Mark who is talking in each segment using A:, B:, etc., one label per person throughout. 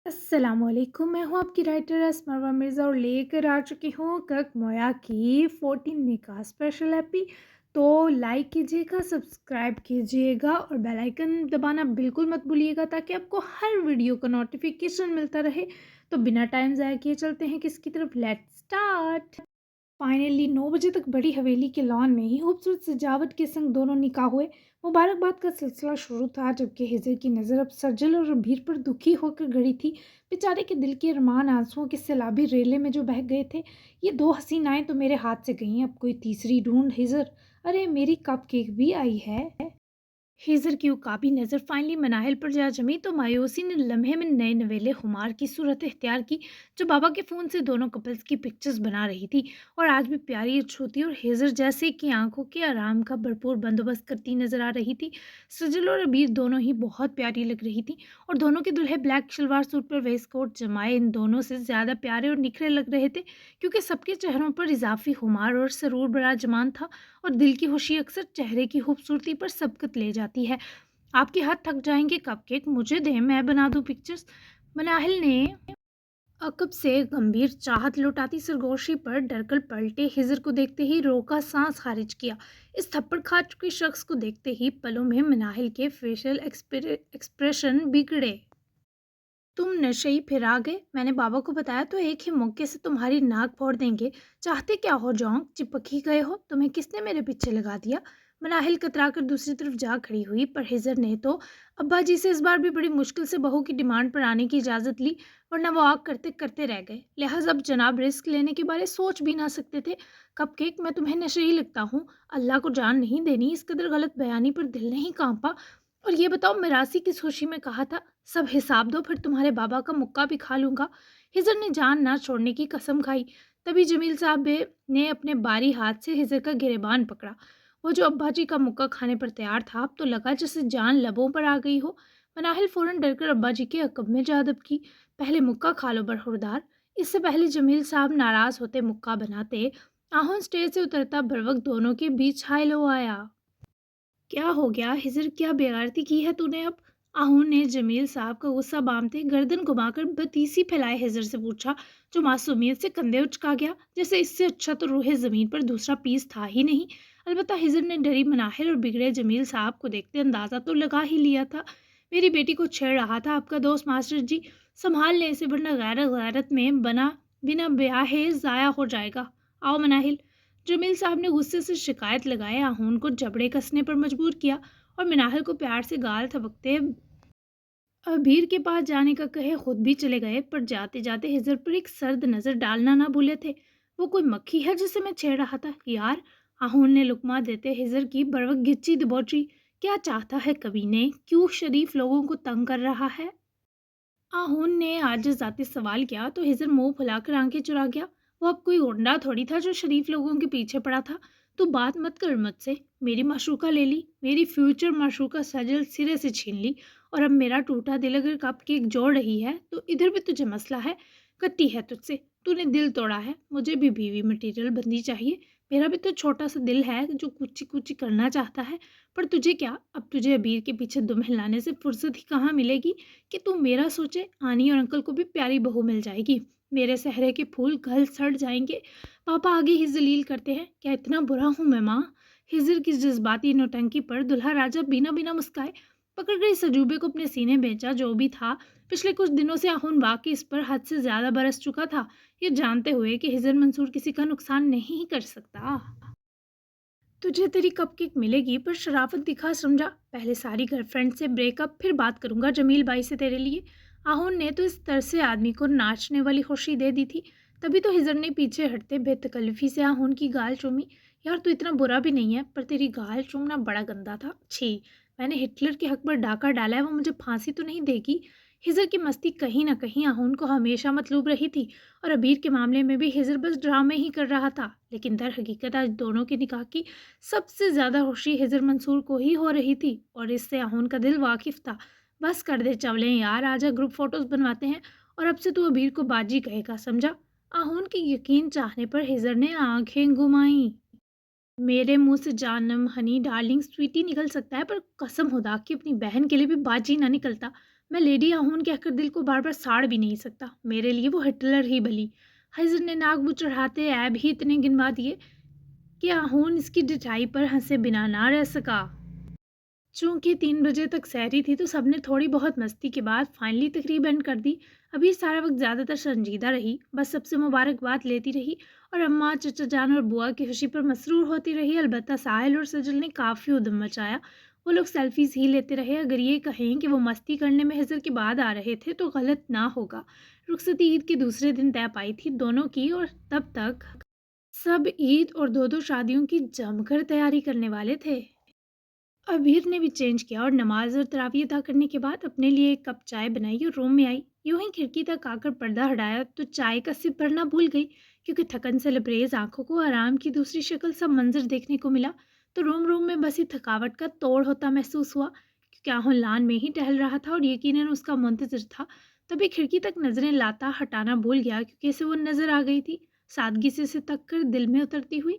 A: अस्सलाम वालेकुम। मैं हूँ आपकी राइटर असमरवा मिर्ज़ा और लेकर आ चुकी हूँ कक मोया की 14 का स्पेशल एपी। तो लाइक कीजिएगा, सब्सक्राइब कीजिएगा और बेल आइकन दबाना बिल्कुल मत भूलिएगा ताकि आपको हर वीडियो का नोटिफिकेशन मिलता रहे। तो बिना टाइम ज़ाया किए चलते हैं किसकी तरफ। Let's start. फाइनली 9 बजे तक बड़ी हवेली के लॉन में ही खूबसूरत सजावट के संग दोनों निकाह हुए। मुबारकबाद का सिलसिला शुरू था जबकि हिजर की नज़र अब सज्जल और भीड़ पर दुखी होकर गड़ी थी। बेचारे के दिल के अरमान आंसुओं के सैलाबी रेले में जो बह गए थे। ये दो हसीनाएं तो मेरे हाथ से गईं, अब कोई तीसरी ढूंढ हिजर। अरे मेरी कप केक भी आई है। हेज़र की उकाबी नज़र फाइनली मनाहिल पर जा जमी तो मायूसी ने लम्हे में नए नवेले खुमार की सूरत इख्तियार की, जो बाबा के फ़ोन से दोनों कपल्स की पिक्चर्स बना रही थी और आज भी प्यारी छूती और हेज़र जैसे कि आंखों के आराम का भरपूर बंदोबस्त करती नजर आ रही थी। सजल और अबीर दोनों ही बहुत प्यारी लग रही थी और दोनों के दुल्हे ब्लैक शलवार सूट पर वेस्ट कोट जमाए इन दोनों से ज़्यादा प्यारे और निखरे लग रहे थे, क्योंकि सबके चेहरों पर इजाफी खुमार और सरूर बराजमान था और दिल की खुशी अक्सर चेहरे की खूबसूरती पर सबकत ले जाती है। आपके हाथ थक जाएंगे, कपकेक मुझे दें, मैं बना दूं पिक्चर्स। मनाहिल ने अकब से गंभीर चाहत लुटाती सरगोशी पर डरकर पलटे हिजर को देखते ही रोका सांस खारिज किया। इस थप्पड़ खा चुके शख्स को देखते ही पलों में मनाहिल के फेशियल एक्सप्रेशन बिगड़े। तुम नशेई फिर आ गए। मैंने बाबा को बताया तो एक ही मुक्के से तुम्हारी नाक फोड़ देंगे। चाहते क्या हो जोंक, चिपक ही गए हो। तुम्हें किसने मेरे पीछे लगा दिया। मनाहिल कतरा कर दूसरी तरफ जा खड़ी हुई, पर हिजर ने तो अब्बा जी से इस बार भी बड़ी मुश्किल से बहू की डिमांड पर आने की इजाज़त ली, वरना वो आग करते करते रह गए। लिहाजा अब जनाब रिस्क लेने के बारे सोच भी ना सकते थे। कपकेक, मैं तुम्हें नशेई लगता हूँ। अल्लाह को जान नहीं देनी, इस कदर गलत बयानी पर दिल नहीं कांपा। और ये बताओ, मिरासी किस खुशी में कहा था। सब हिसाब दो, फिर तुम्हारे बाबा का मुक्का भी खा लूंगा। हिजर ने जान ना छोड़ने की कसम खाई। तभी जमील साहब ने अपने बारी हाथ से हिजर का गिरेबान पकड़ा। वो जो अब्बा जी का मुक्का खाने पर तैयार था, अब तो लगा जैसे जान लबों पर आ गई हो। मनाहिल फौरन डरकर अब्बा जी के अकब में जा दबकी। पहले मुक्का खा लो बरहुरदार। इससे पहले जमील साहब नाराज होते मुक्का बनाते, आहों स्टेज से उतरता बर वक्त दोनों के बीच हाय लो आया। क्या हो गया हिजर, क्या बेगारती की है तूने अब। आहू ने जमील साहब का गुस्सा बांधते गर्दन घुमाकर बतीसी फैलाए हिजर से पूछा, जो मासूमियत से कंधे उचका गया, जैसे इससे अच्छा तो रूहे जमीन पर दूसरा पीस था ही नहीं। अलबत्ता हिजर ने डरी मनाहिर और बिगड़े जमील साहब को देखते अंदाजा तो लगा ही लिया था। मेरी बेटी को छेड़ रहा था आपका दोस्त मास्टर जी, संभाल ले इसे वरना गैरत गैरत में बना बिना ब्याहे जाया हो जाएगा। आओ मनाहिल। जमील साहब ने गुस्से से शिकायत लगाए आहून को जबड़े कसने पर मजबूर किया और मिनाहल को प्यार से गाल थपकते भीड़ के पास जाने का कहे खुद भी चले गए, पर जाते जाते हिजर पर एक सर्द नजर डालना ना भूले थे। वो कोई मक्खी है जिसे मैं छेड़ रहा था यार। आहून ने लुकमा देते हिजर की बरवक गिच्ची दबोची। क्या चाहता है कमीने, क्यों शरीफ लोगों को तंग कर रहा है। आहून ने आज जाते सवाल किया तो हिजर मुंह फुलाकर आंखें चुरा गया। वो अब कोई गुंडा थोड़ी था जो शरीफ लोगों के पीछे पड़ा था। तू बात मत कर मुझसे। मेरी माशूका ले ली, मेरी फ्यूचर माशूका सजल सिरे से छीन ली, और अब मेरा टूटा दिल अगर कप केक जोड़ रही है तो इधर भी तुझे मसला है। कट्टी है तुझसे, तूने दिल तोड़ा है। मुझे भी बीवी मटेरियल बंदी चाहिए। मेरा भी तो छोटा सा दिल है जो कुची कुची करना चाहता है। पर तुझे क्या, अब तुझे अबीर के पीछे दुम हिलाने से फुर्सत ही कहाँ मिलेगी कि तू मेरा सोचे। आनी और अंकल को भी प्यारी बहू मिल जाएगी। मेरे सहरे के फूल गल सड़ जाएंगे। पापा आगे ही जलील करते हैं, क्या इतना बुरा हूं मैं माँ। हिजर की जज्बाती नौटंकी पर दुल्हा राजा बिना बिना मुस्काए पकड़ गई सजूबे को अपने सीने बेचा। जो भी था, पिछले कुछ दिनों से आहुन वाकई इस पर हद से ज्यादा बरस चुका था, ये जानते हुए कि हिजर मंसूर किसी का नुकसान नहीं कर सकता। तुझे तेरी कपकेक मिलेगी, पर शराफत दिखा समझा। पहले सारी गर्लफ्रेंड से ब्रेकअप, फिर बात करूंगा जमील भाई से तेरे लिए। आहुन ने तो इस तरह से आदमी को नाचने वाली खुशी दे दी थी। तभी तो हिजर ने पीछे हटते बेतकल्लुफी से आहुन की गाल चूमी। यार तू इतना बुरा भी नहीं है, पर तेरी गाल चूमना बड़ा गंदा था। छी, मैंने हिटलर के हक पर डाका डाला है, वो मुझे फांसी तो नहीं देगी। हिजर की मस्ती कहीं ना कहीं आहुन को हमेशा मतलूब रही थी, और अबीर के मामले में भी हिजर बस ड्रामे ही कर रहा था। लेकिन दर हकीकत आज दोनों के निकाह की सबसे ज्यादा खुशी हिजर मंसूर को ही हो रही थी, और इससे आहून का दिल वाकिफ था। बस कर दे चवले यार, आजा ग्रुप फोटोज बनवाते हैं, और अब से तू अबीर को बाजी कहेगा समझा। आहून के यकीन चाहने पर हिजर ने आंखें घुमाई। मेरे मुंह से जानम हनी डार्लिंग स्वीटी निकल सकता है, पर कसम खुदा की अपनी बहन के लिए भी बाजी ना निकलता। میں لیڈی آہون کہہ کر دل کو بار بار ساڑ بھی نہیں سکتا، میرے لیے وہ ہٹلر ہی بلی۔ حضر نے ناک منہ چڑھاتے عیب ہی اتنے گنوا دیے کہ آہون اس کی ڈٹائی پر ہنسے بنا نہ رہ سکا۔ چونکہ 3 بجے تک سحری تھی تو سب نے تھوڑی بہت مستی کے بعد فائنلی تقریب اینڈ کر دی۔ ابھی سارا وقت زیادہ تر سنجیدہ رہی، بس سب سے مبارکباد لیتی رہی اور اماں، چچا جان اور بوا کی خوشی پر مسرور ہوتی رہی۔ البتہ ساحل اور سجل نے کافی ادم مچایا، وہ لوگ سیلفیز ہی لیتے رہے۔ اگر یہ کہیں کہ وہ مستی کرنے میں حضر کے بعد آ رہے تھے تو غلط نہ ہوگا۔ رخصتی عید کے دوسرے دن طے پائی تھی دونوں کی، اور تب تک سب عید اور دو شادیوں کی جم کر تیاری کرنے والے تھے۔ ابیر نے بھی چینج کیا اور نماز اور تراویح ادا کرنے کے بعد اپنے لیے ایک کپ چائے بنائی اور روم میں آئی۔ یوں ہی کھڑکی تک آ کر پردہ ہٹایا تو چائے کا سپ بھرنا بھول گئی، کیونکہ تھکن سے لبریز آنکھوں کو آرام کی دوسری شکل سا منظر دیکھنے کو ملا تو روم میں بسی تھکاوٹ کا توڑ ہوتا محسوس ہوا، کیونکہ آہن لان میں ہی ٹہل رہا تھا اور یقیناً اس کا منتظر تھا۔ تبھی کھڑکی تک نظریں لاتا ہٹانا بھول گیا، کیونکہ اسے وہ نظر آ گئی تھی، سادگی سے اسے تک کر دل میں اترتی ہوئی۔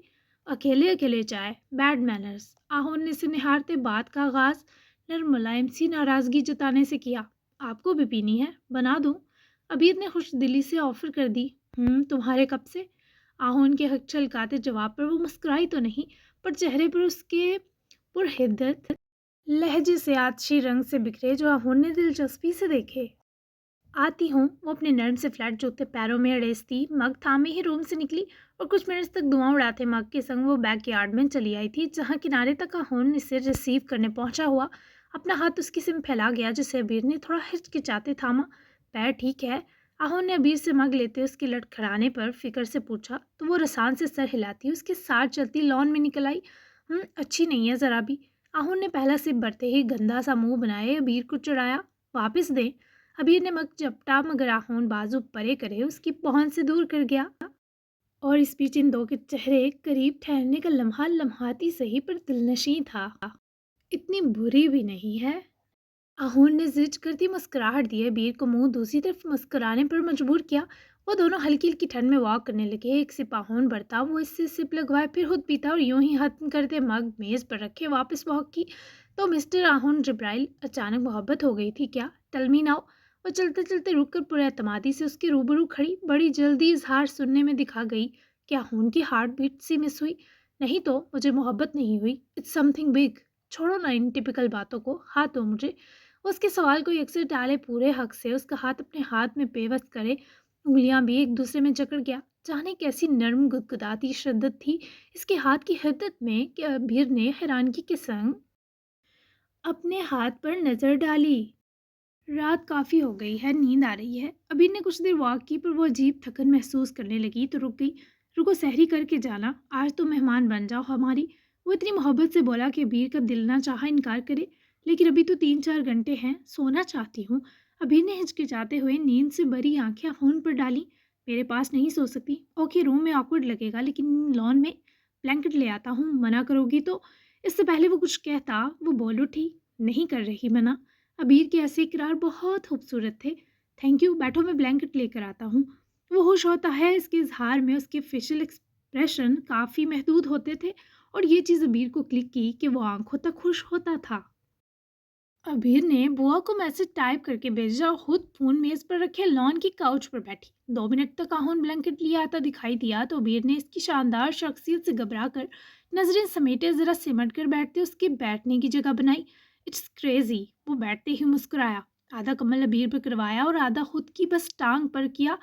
A: اکیلے اکیلے چائے، بیڈ مینرز۔ آہون نے اسے نہارتے بات کا آغاز نرم ملائم سی ناراضگی جتانے سے کیا۔ آپ کو بھی پینی ہے؟ بنا دوں؟ ابیر نے خوش دلی سے آفر کر دی۔ تمہارے کب سے؟ آہون کے حق چھلکاتے جواب پر وہ مسکرائی تو نہیں، پر چہرے پر اس کے پرحدت لہجے سے آتشی رنگ سے بکھرے جو آہون نے دلچسپی سے دیکھے۔ آتی ہوں، وہ اپنے نرم سے فلیٹ جوتے پیروں میں اڑیستی مگ تھامے ہی روم سے نکلی اور کچھ منٹس تک دعاں اڑاتے مگ کے سنگ وہ بیک یارڈ میں چلی آئی تھی، جہاں کنارے تک آہون اسے ریسیو کرنے پہنچا ہوا اپنا ہاتھ اس کی سم پھیلا گیا، جسے ابیر نے تھوڑا ہچکچاتے تھاما۔ پیر ٹھیک ہے؟ آہون نے ابیر سے مگ لیتے اس کے لٹکھڑانے پر فکر سے پوچھا تو وہ رسان سے سر ہلاتی اس کے ساتھ چلتی لان میں نکل آئی۔ اچھی نہیں ہے ذرا بھی۔ آہون نے پہلا سپ بھرتے ہی گندا سا منہ بنائے ابیر کو چڑھایا۔ واپس دیں۔ ابیر نے مگ چپٹا، مگر آہون بازو پرے کرے اس کی پہنچ سے دور کر گیا، اور اس بیچ ان دو کے چہرے قریب ٹھہرنے کا لمحہ لمحاتی صحیح پر دلنشیں تھا۔ اتنی بری بھی نہیں ہے۔ آہون نے زج کرتی مسکراہٹ دی، ابیر کو منہ دوسری طرف مسکرانے پر مجبور کیا۔ وہ دونوں ہلکی ہلکی ٹھنڈ میں واک کرنے لگے۔ ایک سپ آہون بھرتا، وہ اس سے سپ لگوائے، پھر خود پیتا اور یوں ہی ختم کرتے مگ میز پر رکھے واپس واک کی۔ تو مسٹر آہون جبرائیل، اچانک محبت ہو گئی تھی کیا؟ Tell me now. وہ چلتے چلتے رک کر پر اعتمادی سے اس کے روبرو کھڑی، بڑی جلدی اظہار سننے میں دکھا گئی کہ آہون کی ہارٹ بیٹ سی مس ہوئی۔ نہیں تو مجھے محبت نہیں ہوئی، اٹس سم تھنگ بگ۔ چھوڑو نا ان ٹپیکل باتوں کو، ہاتھ دو مجھے۔ اس کے سوال کو یکسر ٹالے پورے حق سے اس کا ہاتھ اپنے ہاتھ میں پیوست کرے، انگلیاں بھی ایک دوسرے میں جکڑ گیا۔ جانے کیسی نرم گدگداتی شدت تھی اس کے ہاتھ کی حدت میں کہ ابیر نے حیرانگی کے سنگ اپنے ہاتھ پر نظر ڈالی۔ رات کافی ہو گئی ہے، نیند آ رہی ہے۔ ابیر نے کچھ دیر واک کی، پر وہ عجیب تھکن محسوس کرنے لگی تو رک گئی۔ رکو، سحری کر کے جانا، آج تو مہمان بن جاؤ ہماری۔ وہ اتنی محبت سے بولا کہ ابیر کا دل نہ چاہا انکار کرے، لیکن ابھی تو 3-4 گھنٹے ہیں، سونا چاہتی ہوں۔ ابیر نے ہچکچاتے ہوئے نیند سے بری آنکھیں آہون پر ڈالیں۔ میرے پاس نہیں سو سکتی۔ اوکے، روم میں آکورڈ لگے گا، لیکن لان میں بلینکٹ لے آتا ہوں، منع کرو گی تو؟ اس سے پہلے وہ کچھ کہتا وہ بول اٹھی، نہیں کر رہی منع۔ ابیر کے ایسے اقرار بہت خوبصورت تھے۔ تھینک یو، بیٹھو میں بلینکٹ لے کر آتا ہوں۔ وہ خوش ہوتا ہے، اس کے اظہار میں اس کے فیشل ایکسپریشن کافی محدود ہوتے تھے، اور یہ چیز ابیر کو کلک کی کہ وہ آنکھوں تک خوش ہوتا تھا۔ ابیر نے بوا کو میسج ٹائپ کر کے بھیجا اور خود فون میز پر رکھے لان کی کاؤچ پر بیٹھی۔ 2 منٹ تک آہون بلینکٹ لے آتا دکھائی دیا تو ابیر نے اس کی شاندار شخصیت سے گھبرا کر نظریں سمیٹے ذرا سمٹ کر بیٹھتے اس کے بیٹھنے کی جگہ بنائی۔ It's crazy. وہ بیٹھتے ہی مسکرایا، آدھا کمل ابیر پر کروایا اور آدھا خود کی بس ٹانگ پر کیا،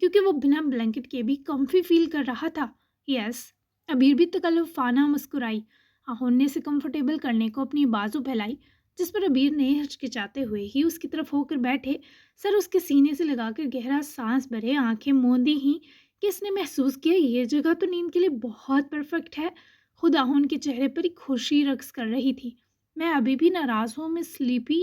A: کیونکہ وہ بنا بلینکٹ کے بھی کمفی فیل کر رہا تھا۔ یس۔ ابیر بھی تکلفانہ مسکرائی۔ آہون نے اسے کمفرٹیبل کرنے کو اپنی بازو پھیلائی، جس پر ابیر نے ہچکچاتے ہوئے ہی اس کی طرف ہو کر بیٹھے، سر اس کے سینے سے لگا کر گہرا سانس بھرے، آنکھیں موندی ہی کہ اس نے محسوس کیا یہ جگہ تو نیند کے لیے بہت پرفیکٹ ہے۔ خود آہون کے چہرے پر ایک خوشی رقص کر رہی تھی۔ میں ابھی بھی ناراض ہوں مس سلیپی۔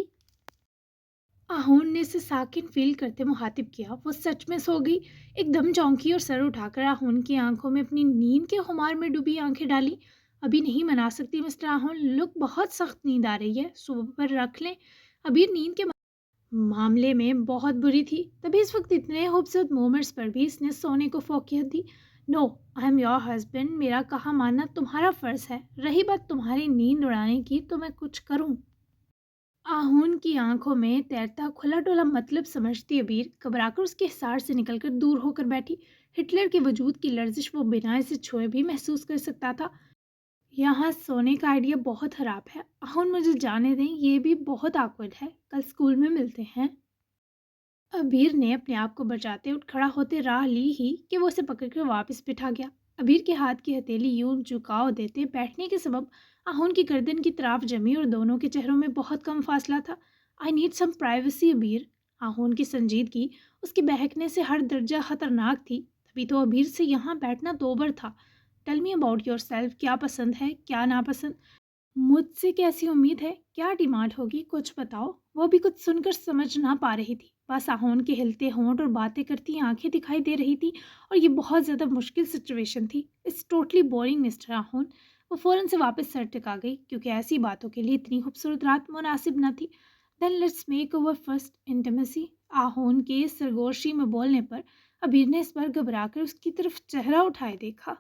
A: آہون نے اسے ساکن فیل کرتے مخاطب کیا۔ وہ سچ میں سو گئی، ایک دم چونکی اور سر اٹھا کر آہون کی آنکھوں میں اپنی نیند کے خمار میں ڈوبی آنکھیں ڈالی۔ ابھی نہیں منا سکتی مسٹر آہون، لک بہت سخت نیند آ رہی ہے، صبح پر رکھ لیں۔ ابیر نیند کے معاملے میں بہت بری تھی، تبھی اس وقت اتنے خوبصورت مومنٹس پر بھی اس نے سونے کو فوقیت دی۔ نو، آئی ایم یور ہسبینڈ، میرا کہا ماننا تمہارا فرض ہے، رہی بات تمہاری نیند اڑانے کی تو میں کچھ کروں۔ आहून की आंखों में तैरता खुला डुला मतलब समझती अबीर घबराकर उसके हिसार से निकलकर दूर होकर बैठी। हिटलर के वजूद की लर्जिश वो बिना इसे छुए भी महसूस कर सकता था। यहाँ सोने का आइडिया बहुत खराब है। आहून मुझे जाने दें, ये भी बहुत awkward है। कल स्कूल में मिलते हैं। अबीर ने अपने आप को बचाते उठ खड़ा होते राह ली ही कि वो उसे पकड़कर वापस बिठा गया। अबीर के हाथ की हथेली यूं झुकाव देते बैठने के सबब आहून की गर्दन की तरफ जमी और दोनों के चेहरों में बहुत कम फासला था। आई नीड सम प्राइवेसी अबीर। आहून की संजीदगी उसके बहकने से हर दर्जा खतरनाक थी। तभी तो अबीर से यहाँ बैठना दोबर था। Tell me about yourself, क्या पसंद है क्या नापसंद। मुझसे कैसी उम्मीद है, क्या डिमांड होगी, कुछ बताओ। वो भी कुछ सुनकर समझ ना पा रही थी। बस आहोन के हिलते होंठ और बातें करती आंखें दिखाई दे रही थी। और ये बहुत ज़्यादा मुश्किल सिचुएशन थी। It's totally boring mister Ahon. वो फ़ौरन से वापस सर टिका गई क्योंकि ऐसी बातों के लिए इतनी खूबसूरत रात मुनासिब न थी। Then let's make our first intimacy. Ahon के सरगोशी में बोलने पर अबीर ने इस बार घबराकर उसकी तरफ चेहरा उठाए देखा।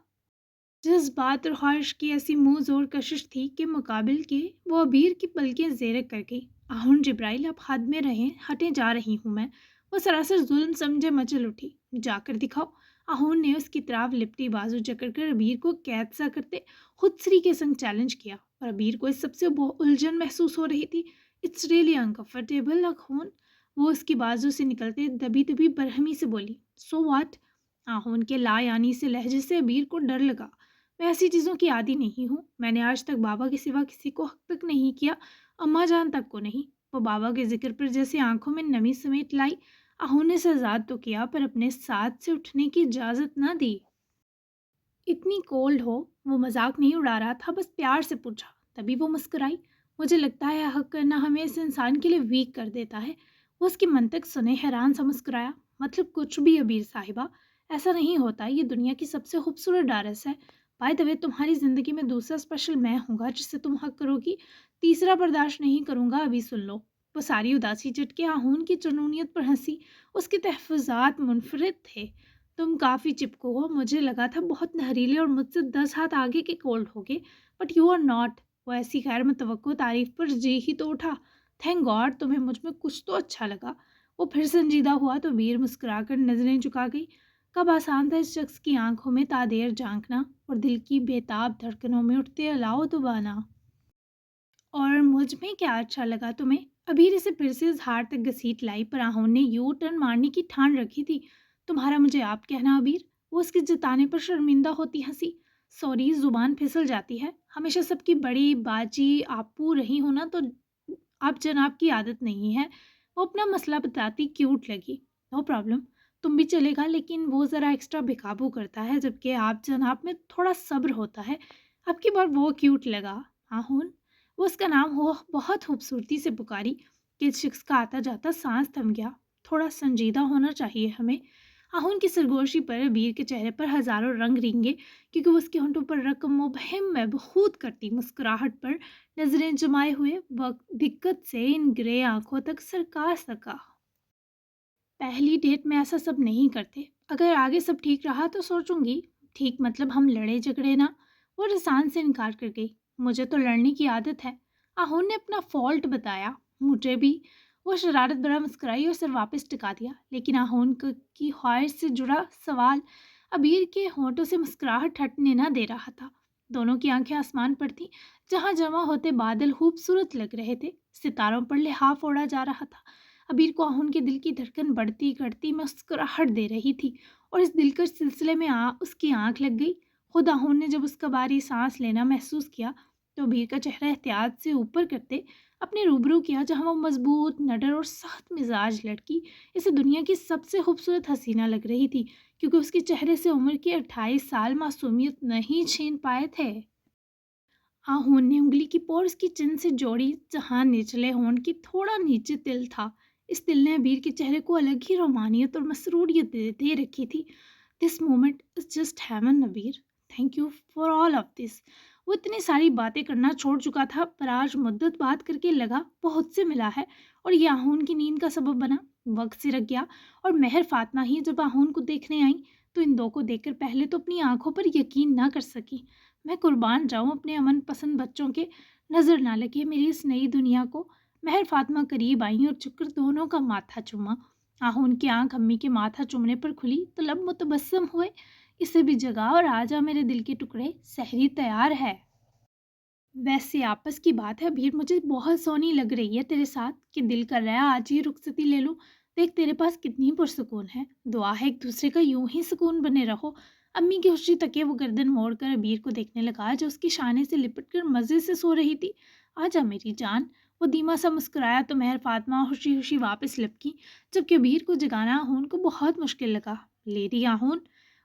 A: जज़्बात और ख्वाहिश की ऐसी मुँह ज़ोर कशिश थी कि मुकाबिल के वो अबीर की पलकें ज़ेरे कर गई। आहून जिब्राइल, आप हद में रहें, हटे जा रही हूँ मैं। वो सरासर जुल्म समझे मचल उठी। जाकर दिखाओ। आहून ने उसकी तरफ लिपटी बाजू जकड़कर अबीर को कैद सा करते खुदसरी के संग चैलेंज किया। और अबीर को इस सबसे उलझन महसूस हो रही थी। It's really uncomfortable Ahoon. वो उसकी बाजू से निकलते दबी दबी बरहमी से बोली। So what. आहून के ला यानी से लहजे से अबीर को डर लगा। मैं ऐसी चीज़ों की आदी नहीं हूँ। मैंने आज तक बाबा के सिवा किसी को हक तक नहीं किया, अम्मा जान तक को नहीं। वो बाबा के जिक्र पर जैसे आंखों में नमी समेट लाई। आहू ने सजाद तो किया पर अपने साथ से उठने की इजाज़त ना दी। इतनी कोल्ड हो। वो मजाक नहीं उड़ा रहा था, बस प्यार से पूछा। तभी वो मुस्कुराई। मुझे लगता है हक करना हमें इस इंसान के लिए वीक कर देता है। वो उसकी मंतक सुने हैरान सा मुस्कुराया। मतलब कुछ भी अबीर साहिबा, ऐसा नहीं होता। ये दुनिया की सबसे खूबसूरत डारस है। बाय द वे, तुम्हारी ज़िंदगी में दूसरा स्पेशल मैं हूँगा जिससे तुम हक करोगी। तीसरा बर्दाश्त नहीं करूँगा, अभी सुन लो। वो सारी उदासी चटके आहून की चनूनियत पर हंसी। उसके तहफ़्फ़ुज़ात मुनफरिद थे। तुम काफ़ी चिपको हो। मुझे लगा था बहुत जहरीले और मुझसे 10 हाथ आगे के कोल्ड होगे, बट यू आर नॉट। वो ऐसी खैर मुतवक्को तारीफ पर जी ही तो उठा। थैंक गॉड तुम्हें मुझ में कुछ तो अच्छा लगा। वो फिर संजीदा हुआ तो वीर मुस्कुराकर नजरें झुका गई। कब आसान था इस शख्स की आंखों में तादेर झांकना और दिल की बेताब धड़कनों में उठते अलाव दबाना। और मुझ में क्या अच्छा लगा तुम्हें। अबीर इसे फिर से इजहार तक घसीट लाई पर आहून ने यू टर्न मारने की ठान रखी थी। तुम्हारा मुझे आप कहना अबीर। वो उसके जताने पर शर्मिंदा होती हंसी। सॉरी, जुबान फिसल जाती है। हमेशा सबकी बड़ी बाजी आपू रही हो ना, तो आप जनाब की आदत नहीं है। वो अपना मसला बताती क्यूट लगी। नो प्रॉब्लम, तुम भी चलेगा, लेकिन वो ज़रा एक्स्ट्रा बेकाबू करता है जबकि आप जनाब में थोड़ा सब्र होता है। आपकी बार वो क्यूट लगा। आहून। वो उसका नाम हो बहुत खूबसूरती से पुकारी कि इस शख्स का आता जाता सांस थम गया। थोड़ा संजीदा होना चाहिए हमें। आहून की सरगोशी पर वीर के चेहरे पर हजारों रंग रेंगे क्योंकि वो उसके होंठों पर रकम मुबहिम महबूद करती मुस्कुराहट पर नजरें जमाए हुए वक्त दिक्कत से इन ग्रे आंखों तक सरका सका। पहली डेट में ऐसा सब नहीं करते। अगर आगे सब ठीक रहा तो सोचूंगी। ठीक मतलब हम लड़े झगड़े ना। वो रसान से इनकार कर गई। मुझे तो लड़ने की आदत है। आहून ने अपना फॉल्ट बताया। मुझे भी। वो शरारत भरा मुस्कुराई और सिर वापस टिका दिया। लेकिन आहून की ख्वाहिश से जुड़ा सवाल अबीर के होंठों से मुस्कुराहट हटने ना दे रहा था। दोनों की आंखें आसमान पर थीं, जहां जमा होते बादल खूबसूरत लग रहे थे। सितारों पर लिहाफ ओढ़ा जा रहा था। अबीर को आहून के दिल की धड़कन बढ़ती घटती मुस्कुराहट दे रही थी। और इस दिलकश सिलसिले में उसकी आंख लग गई। खुद आहून ने जब उसका बारी सांस लेना महसूस किया तो अबीर का चेहरा एहतियात से ऊपर करते अपने रूबरू किया, जहां वो मजबूत नडर और सख्त मिजाज लड़की इसे दुनिया की सबसे खूबसूरत हसीना लग रही थी क्योंकि उसके चेहरे से उम्र के 28 साल मासूमियत नहीं छीन पाए थे। आहून ने उंगली की पोर उसकी चिन से जोड़ी, जहां निचले होंठ की थोड़ा नीचे तिल था। इस तिल ने अबीर के चेहरे को अलग ही रोमानियत और मसरूरियत दे रखी थी। This moment is just heaven Abeer. Thank you for all of this. वो इतनी सारी बातें करना छोड़ चुका था पर आज मुद्दत बात करके लगा बहुत से मिला है। और ये आहून की नींद का सबब बना। वक्त से रख गया। और मेहर फातमा ही जब आहून को देखने आई तो इन दो को देखकर पहले तो अपनी आंखों पर यकीन ना कर सकी। मैं कुर्बान जाऊं अपने अमन पसंद बच्चों के। नज़र ना लगे मेरी इस नई दुनिया को। महर फातिमा करीब आई और झुककर दोनों का माथा चूमा। आहू उनकी आंख अम्मी के माथा चूमने पर खुली तो लब मुतबस्सम हुए। इसे भी जगा और आजा मेरे दिल के टुकड़े, सहरी तैयार है। वैसे आपस की बात है, भीड़ मुझे बहुत सोनी लग रही है तेरे साथ कि दिल कर रहा है आज ही रुखसती ले लूं। देख तेरे पास कितनी पुरसुकून है, दुआ है एक दूसरे का यूं ही सुकून बने रहो। अम्मी की खुशी तके वो गर्दन मोड़कर अबीर को देखने लगा जो उसकी शाने से लिपट कर मजे से सो रही थी। आजा मेरी जान। वो धीमा सा मुस्कुराया तो महर फातिमा खुशी खुशी वापस लपकी, जबकि अबीर को जगाना आहून को बहुत मुश्किल लगा। लेडी आहून।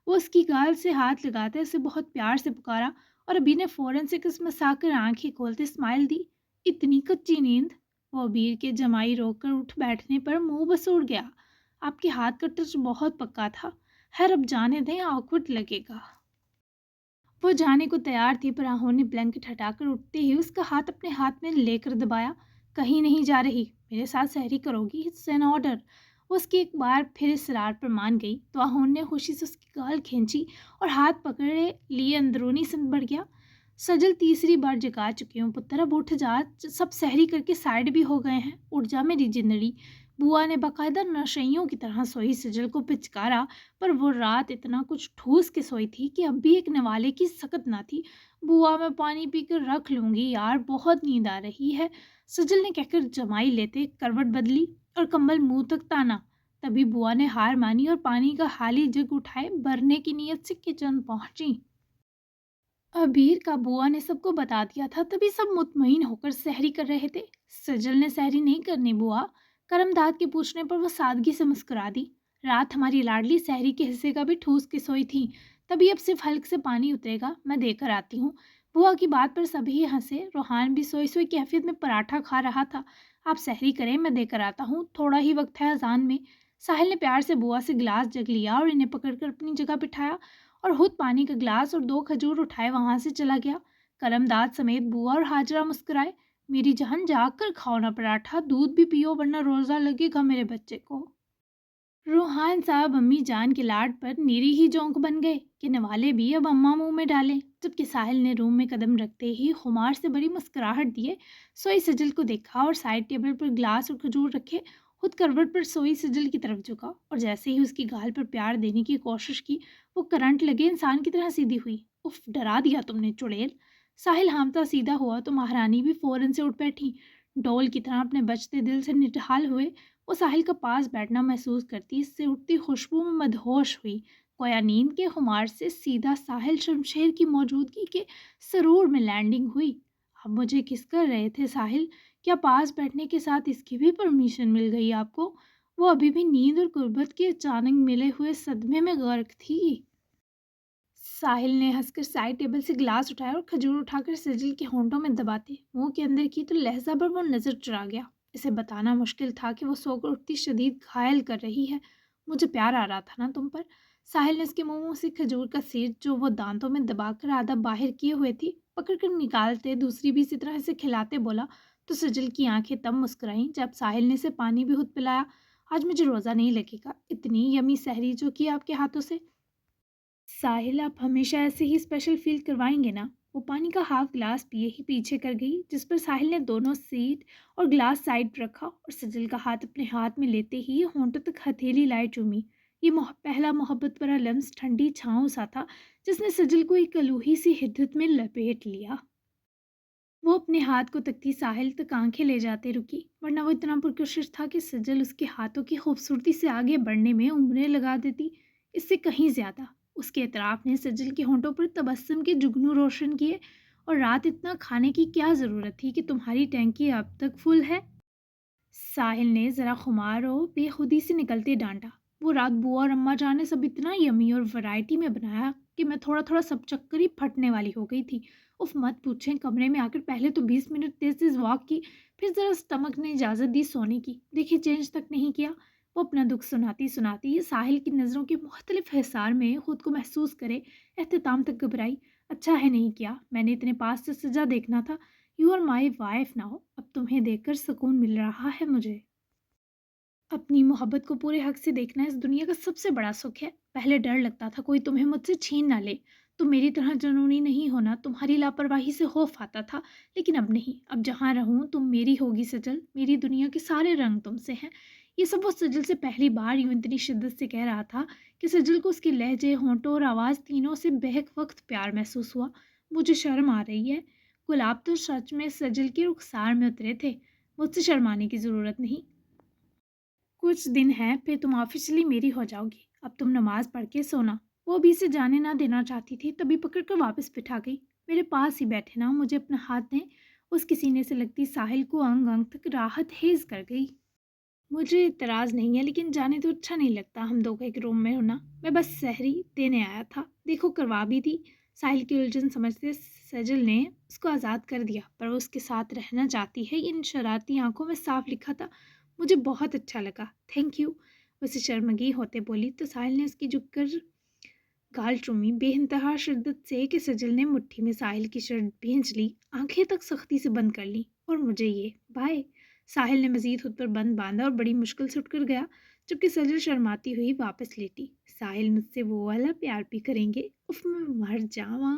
A: वो उसकी गाल से हाथ लगाते उसे बहुत प्यार से पुकारा और अबीर ने फौरन से कसमसाकर आंखें खोलते स्माइल दी। इतनी कच्ची नींद। वो अबीर के जमाई रोककर उठ बैठने पर मुंह बसूड़ गया। आपके हाथ का टच बहुत पक्का था। खैर अब जाने दें, ऑकवर्ड लगेगा। वो जाने को तैयार थी पर आहों ने ब्लैंकेट हटाकर उठते ही उसका हाथ अपने हाथ में लेकर दबाया। कहीं नहीं जा रही, मेरे साथ सहरी करोगी, इट्स एन ऑर्डर। उसकी एक बार फिर इसरार पर मान गई तो आहोन ने खुशी से उसकी गाल खींची और हाथ पकड़े लिए अंदरूनी संग बढ़ गया। सजल तीसरी बार जगा चुकी हूँ पुत्र, अब उठ जा, सब सहरी करके साइड भी हो गए हैं, उठ जा मेरी जिंदड़ी। बुआ ने बाकायदा नशइयों की तरह सोई सजल को पिचकारा, पर वो रात इतना कुछ ठूस के सोई थी कि अब भी एक नवाले की सकत ना थी। बुआ मैं पानी पीकर रख लूंगी यार, बहुत नींद आ रही है, सजल ने कहकर जमाई लेते करवट बदली और कंबल मुंह तक ताना। तभी बुआ ने हार मानी और पानी का हाली जग उठाए भरने की नीयत से किचन पहुंची। अबीर का बुआ ने सबको बता दिया था, तभी सब मुतमईन होकर सहरी कर रहे थे। सजल ने सहरी नहीं करनी बुआ, करमदाद के पूछने पर वो सादगी से मुस्कुरा दी। रात हमारी लाडली सहरी के हिस्से का भी ठूस के सोई थी, तभी अब सिर्फ हल्क से पानी उतरेगा, मैं देकर आती हूँ। बुआ की बात पर सभी हंसे। रोहान भी सोई सोई कैफियत में पराठा खा रहा था। आप सहरी करें, मैं देकर आता हूँ, थोड़ा ही वक्त है अजान में। साहिल ने प्यार से बुआ से गिलास जग लिया और इन्हें पकड़कर अपनी जगह बिठाया और खुद पानी का गिलास और दो खजूर उठाए वहां से चला गया। करमदाद समेत बुआ और हाजरा मुस्कुराए। मेरी जान जाग कर खाओ ना पराठा, दूध भी पियो वरना रोजा लगेगा मेरे बच्चे को। रूहान साहब अम्मी जान के लाड पर नीरी ही जोंक बन गए कि नवाले भी अब अम्मा मुंह में डालें, जबकि साहिल ने रूम में कदम रखते ही खुमार से बड़ी मुस्कुराहट दिए सोई सजल को देखा और साइड टेबल पर ग्लास और खजूर रखे खुद करवट पर सोई सजल की तरफ झुका और जैसे ही उसकी गाल पर प्यार देने की कोशिश की वो करंट लगे इंसान की तरह सीधी हुई। उफ, डरा दिया तुमने चुड़ैल। साहिल हामता सीधा हुआ तो महारानी भी फौरन से उठ बैठी। डोल की तरह अपने बचते दिल से निढाल हुए वो साहिल का पास बैठना महसूस करती इससे उठती खुशबू में मदहोश हुई। गोया नींद के खुमार से सीधा साहिल शमशेर की मौजूदगी के सरूर में लैंडिंग हुई। अब मुझे किस कर रहे थे साहिल, क्या पास बैठने के साथ इसकी भी परमिशन मिल गई आपको? वो अभी भी नींद और गुर्बत के अचानक मिले हुए सदमे में गर्क थी। साहिल ने हंसकर साइड टेबल से गिलास उठाया और खजूर उठाकर सजल के होंठों में दबाते मुंह के अंदर की तो लहजा पर वो नजर चुरा गया। इसे बताना मुश्किल था कि वो सोकर उठती शदीद घायल कर रही है। मुझे प्यार आ रहा था ना तुम पर। साहिल ने उसके मुंह से खजूर का सीर जो वो दांतों में दबाकर आधा बाहर किए हुए थी पकड़ कर निकालते दूसरी भी इसी तरह से खिलाते बोला। तो सजल की आंखें तब मुस्कुराईं जब साहिल ने से पानी भी खुद पिलाया। आज मुझे रोज़ा नहीं लगेगा, इतनी यमी सहरी जो की आपके हाथों से। साहिल आप हमेशा ऐसे ही स्पेशल फील करवाएंगे ना। वो पानी का हाफ ग्लास पिए ही पीछे कर गई, जिस पर साहिल ने दोनों सीट और ग्लास साइड पर रखा और सजल का हाथ अपने हाथ में लेते ही होंठों तक हथेली लाए चूमी। ये पहला मोहब्बत भरा लम्स ठंडी छाँव सा था जिसने सजल को एक अलूही सी हिद्दत में लपेट लिया। वो अपने हाथ को तकती साहिल तक आंखें ले जाते रुकी, वरना वो इतना पुरकशिश था कि सजल उसके हाथों की खूबसूरती से आगे बढ़ने में उम्रें लगा देती। इससे कहीं ज्यादा उसके एतराफ ने सजल के होंठों पर तबस्सुम के जुगनू रोशन किए। और रात इतना खाने की क्या ज़रूरत थी कि तुम्हारी टैंकी अब तक फुल है? साहिल ने जरा खुमार और बेखुदी से निकलते डांटा। वो रात बुआ और अम्मा जान ने सब इतना यमी और वैरायटी में बनाया कि मैं थोड़ा थोड़ा सब चक्कर ही फटने वाली हो गई थी। उफ, मत पूछें, कमरे में आकर पहले तो 20 मिनट तेज तेज वॉक की, फिर जरा स्टमक ने इजाज़त दी सोने की, देखिए चेंज तक नहीं किया। वो अपना दुख सुनाती सुनाती साहिल की नज़रों के मुख्तलिफ हिसार में खुद को महसूस करे एहतिताम तक घबराई। अच्छा है नहीं किया, मैंने इतने पास से सजा देखना था। You are my wife now, अब तुम्हें देखकर सुकून मिल रहा है मुझे। अपनी मोहब्बत को पूरे हक से देखना इस दुनिया का सबसे बड़ा सुख है। पहले डर लगता था कोई तुम्हें मुझसे छीन ना ले, تو میری طرح جنونی نہیں ہونا تمہاری لاپرواہی سے خوف آتا تھا، لیکن اب نہیں، اب جہاں رہوں تم میری ہوگی سجل، میری دنیا کے سارے رنگ تم سے ہیں۔ یہ سب وہ سجل سے پہلی بار یوں اتنی شدت سے کہہ رہا تھا کہ سجل کو اس کے لہجے، ہونٹوں اور آواز تینوں سے بہک وقت پیار محسوس ہوا۔ مجھے شرم آ رہی ہے۔ گلاب تو سچ میں سجل کے رخسار میں اترے تھے، مجھ سے شرمانے کی ضرورت نہیں۔ کچھ دن ہیں پھر تم آفیشلی میری ہو جاؤ گی، اب تم نماز پڑھ کے سونا۔ وہ بھی اسے جانے نہ دینا چاہتی تھی، تبھی پکڑ کر واپس بٹھا گئی۔ میرے پاس ہی بیٹھے نا، مجھے اپنا ہاتھ دیں۔ اس کے سینے سے لگتی ساحل کو انگ انگ تک راحت ہیز کر گئی۔ مجھے اعتراض نہیں ہے، لیکن جانے تو اچھا نہیں لگتا ہم دو کا ایک روم میں ہونا۔ میں بس سحری دینے آیا تھا، دیکھو کروا بھی دی۔ ساحل کی الجھن سمجھتے سجل نے اس کو آزاد کر دیا، پر وہ اس کے ساتھ رہنا چاہتی ہے، ان شرارتی آنکھوں میں صاف لکھا تھا۔ مجھے بہت اچھا لگا، تھینک یو، اسے شرمگی ہوتے بولی تو ساحل نے اس کی جھک کر گال چومی بے انتہا شدت سے کہ سجل نے مٹھی میں ساحل کی شرٹ بھینچ لی، آنکھیں تک سختی سے بند کر لی۔ اور مجھے یہ بائے۔ ساحل نے مزید خود پر بند باندھا اور بڑی مشکل سے اٹھ کر گیا، جبکہ سجل شرماتی ہوئی واپس لیٹی۔ ساحل مجھ سے وہ والا پیار بھی کریں گے؟ اف میں مر جاواں۔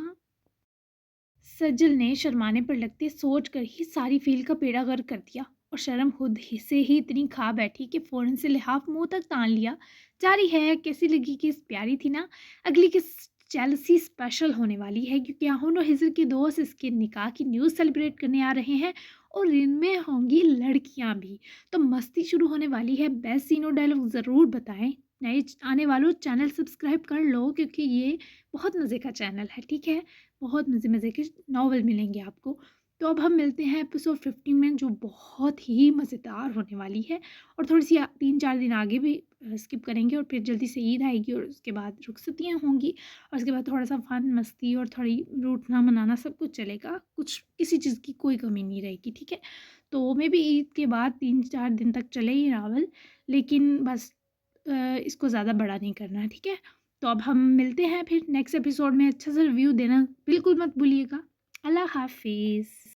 A: سجل نے شرمانے پر لگتے سوچ کر ہی ساری فیل کا پیڑا غرق کر دیا، اور شرم خود ہی سے ہی اتنی کھا بیٹھی کہ فوراً سے لحاف منہ تک تان لیا۔ جاری ہے، کیسی لگی کس پیاری تھی نا۔ اگلی کس جیلسی اسپیشل ہونے والی ہے، کیونکہ آہن اور ہجر کے دوست اس کے نکاح کی نیوز سیلیبریٹ کرنے آ رہے ہیں، اور ان میں ہوں گی لڑکیاں بھی، تو مستی شروع ہونے والی ہے۔ بیسٹ سین اور ڈائلاگ ضرور بتائیں۔ نئے آنے والوں چینل سبسکرائب کر لو، کیونکہ یہ بہت مزے کا چینل ہے، ٹھیک ہے؟ بہت مزے مزے کے ناول ملیں گے آپ کو۔ تو اب ہم ملتے ہیں ایپیسوڈ 15 میں، جو بہت ہی مزیدار ہونے والی ہے، اور تھوڑی سی 3-4 دن آگے بھی اسکپ کریں گے، اور پھر جلدی سے عید آئے گی، اور اس کے بعد رخصتیاں ہوں گی، اور اس کے بعد تھوڑا سا فن مستی اور تھوڑی روٹنا منانا سب کچھ چلے گا، کچھ کسی چیز کی کوئی کمی نہیں رہے گی، ٹھیک ہے؟ تو میں بھی عید کے بعد 3-4 دن تک چلے ہی ناول، لیکن بس اس کو زیادہ بڑا نہیں کرنا ہے، ٹھیک ہے؟ تو اب ہم ملتے ہیں پھر نیکسٹ ایپیسوڈ میں۔ اچھا سا ریویو دینا بالکل مت بھولیے گا۔ اللہ حافظ۔